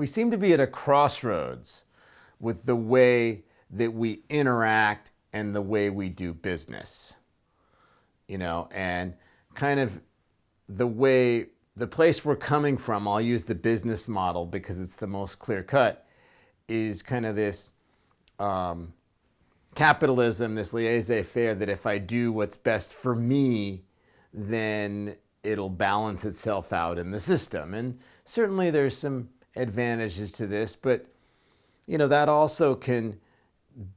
we seem to be at a crossroads with the way that we interact and the way we do business, and kind of the place we're coming from. I'll use the business model because it's the most clear cut, is kind of this capitalism, this laissez-faire, that if I do what's best for me, then it'll balance itself out in the system. And certainly there's some advantages to this, but that also can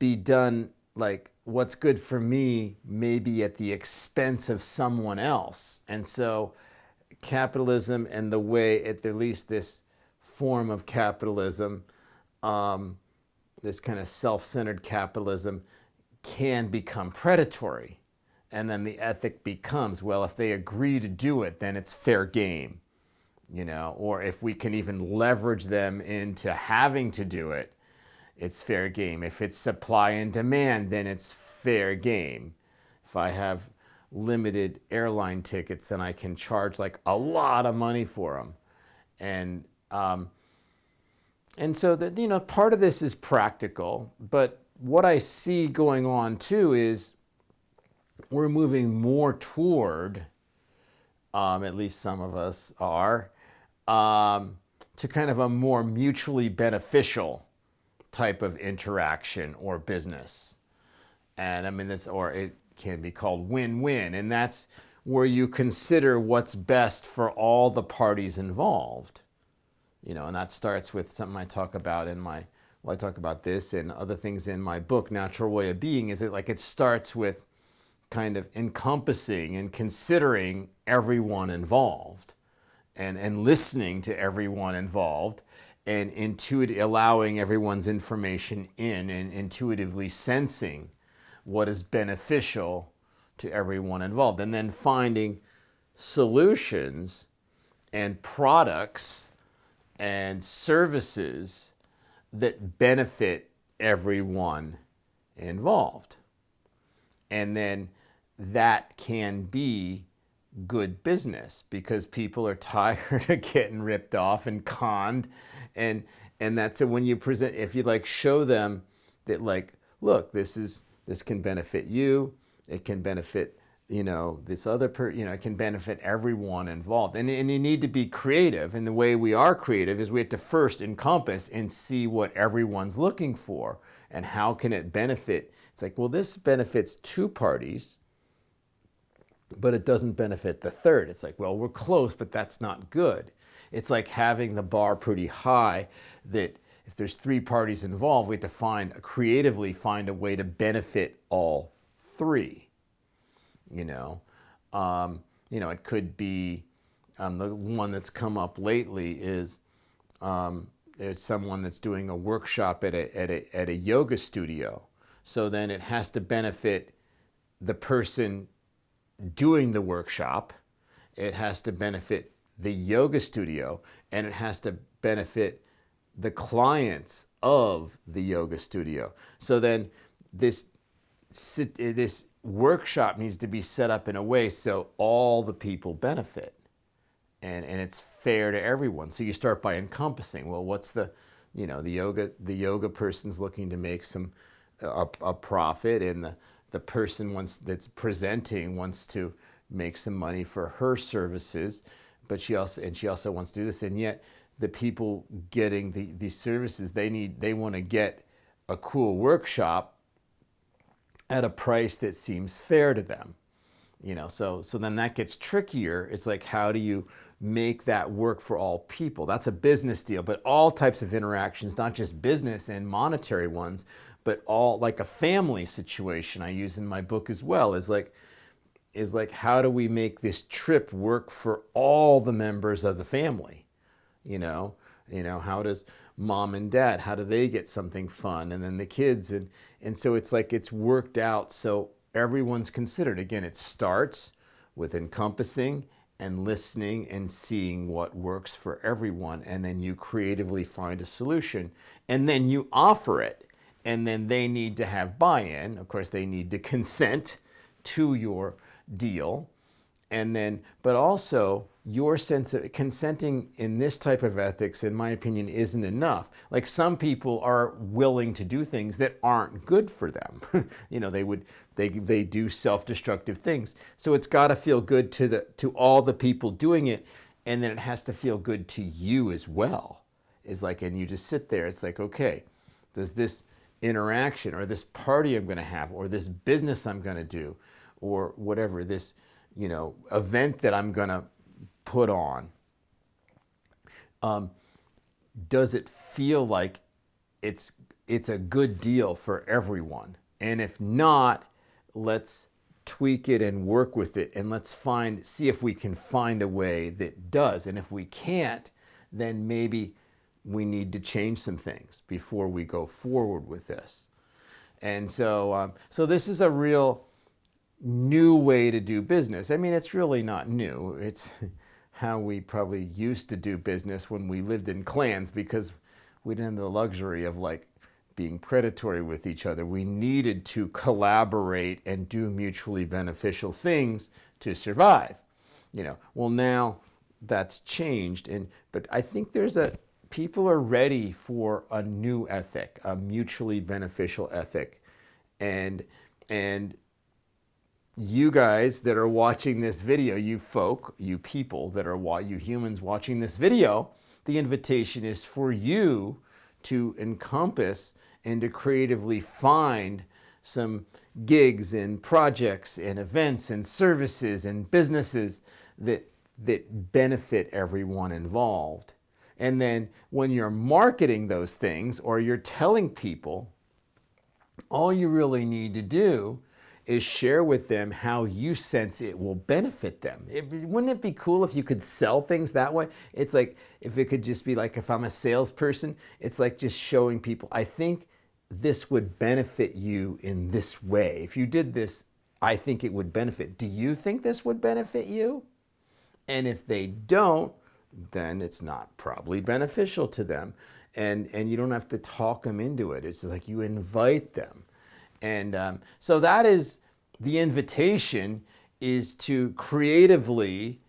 be done, like what's good for me maybe at the expense of someone else. And so capitalism, and the way, at least this form of capitalism, this kind of self-centered capitalism, can become predatory. And then the ethic becomes, well, if they agree to do it, then it's fair game, or if we can even leverage them into having to do it, it's fair game. If it's supply and demand, then it's fair game. If I have limited airline tickets, then I can charge like a lot of money for them. And so that, part of this is practical, but what I see going on too is we're moving more toward, at least some of us are, to kind of a more mutually beneficial type of interaction or business. And it can be called win-win, and that's where you consider what's best for all the parties involved. And that starts with something I talk about I talk about this and other things in my book, Natural Way of Being, is it starts with kind of encompassing and considering everyone involved and listening to everyone involved and allowing everyone's information in and intuitively sensing what is beneficial to everyone involved, and then finding solutions and products and services that benefit everyone involved. And then that can be good business because people are tired of getting ripped off and conned. And that's when you present, if you show them that look, this can benefit you, it can benefit this other it can benefit everyone involved. And you need to be creative. And the way we are creative is we have to first encompass and see what everyone's looking for and how can it benefit. It's like, well, this benefits two parties, but it doesn't benefit the third. It's like, well, we're close, but that's not good. It's like having the bar pretty high that if there's three parties involved, we have to creatively find a way to benefit all three. It could be the one that's come up lately is there's someone that's doing a workshop at a yoga studio. So then it has to benefit the person doing the workshop, it has to benefit the yoga studio, and it has to benefit the clients of the yoga studio. So then this workshop needs to be set up in a way so all the people benefit and it's fair to everyone. So you start by encompassing, well, what's the yoga person's looking to make a profit, and the person that's presenting wants to make some money for her services, but she also wants to do this, and yet the people getting these services, they want to get a cool workshop at a price that seems fair to them. So then that gets trickier. It's like, how do you make that work for all people? That's a business deal, but all types of interactions, not just business and monetary ones, but all, like a family situation I use in my book as well, is like how do we make this trip work for all the members of the family? How does mom and dad, how do they get something fun? And then the kids, and so it's like it's worked out so everyone's considered. Again, it starts with encompassing and listening and seeing what works for everyone, and then you creatively find a solution, and then you offer it, and then they need to have buy-in. Of course, they need to consent to your deal, And then, but also your sense of consenting in this type of ethics, in my opinion, isn't enough. Like, some people are willing to do things that aren't good for them. They do self-destructive things. So it's got to feel good to all the people doing it, and then it has to feel good to you as well. Is like, and you just sit there. It's like, okay, does this interaction or this party I'm going to have or this business I'm going to do or whatever, this event that I'm going to put on, does it feel like it's a good deal for everyone? And if not, let's tweak it and work with it, and let's see if we can find a way that does. And if we can't, then maybe we need to change some things before we go forward with this. And so this is a real new way to do business. I mean, it's really not new. It's how we probably used to do business when we lived in clans, because we didn't have the luxury of like being predatory with each other. We needed to collaborate and do mutually beneficial things to survive. Well, now that's changed, but I think people are ready for a new ethic, a mutually beneficial ethic. And you guys that are watching this video, you people that are, you humans watching this video, the invitation is for you to encompass and to creatively find some gigs and projects and events and services and businesses that benefit everyone involved. And then when you're marketing those things or you're telling people, all you really need to do is share with them how you sense it will benefit them. Wouldn't it be cool if you could sell things that way? It's like, if it could just be like, if I'm a salesperson, it's like just showing people, I think this would benefit you in this way. If you did this, I think it would benefit. Do you think this would benefit you? And if they don't, then it's not probably beneficial to them. And you don't have to talk them into it. It's just like you invite them. And so that is the invitation, is to creatively,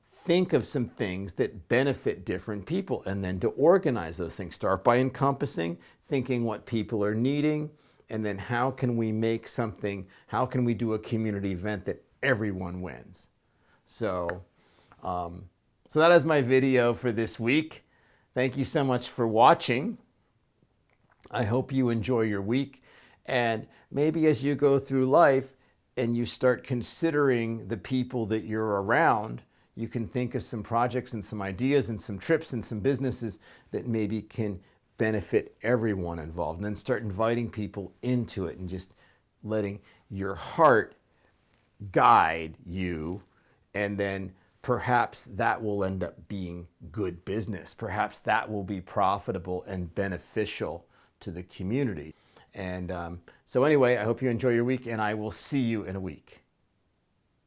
think of some things that benefit different people, and then to organize those things. Start by encompassing, thinking what people are needing, and then how can we do a community event that everyone wins? So that is my video for this week. Thank you so much for watching. I hope you enjoy your week. And maybe as you go through life and you start considering the people that you're around, you can think of some projects and some ideas and some trips and some businesses that maybe can benefit everyone involved. And then start inviting people into it and just letting your heart guide you. And then perhaps that will end up being good business. Perhaps that will be profitable and beneficial to the community. And so anyway, I hope you enjoy your week, and I will see you in a week.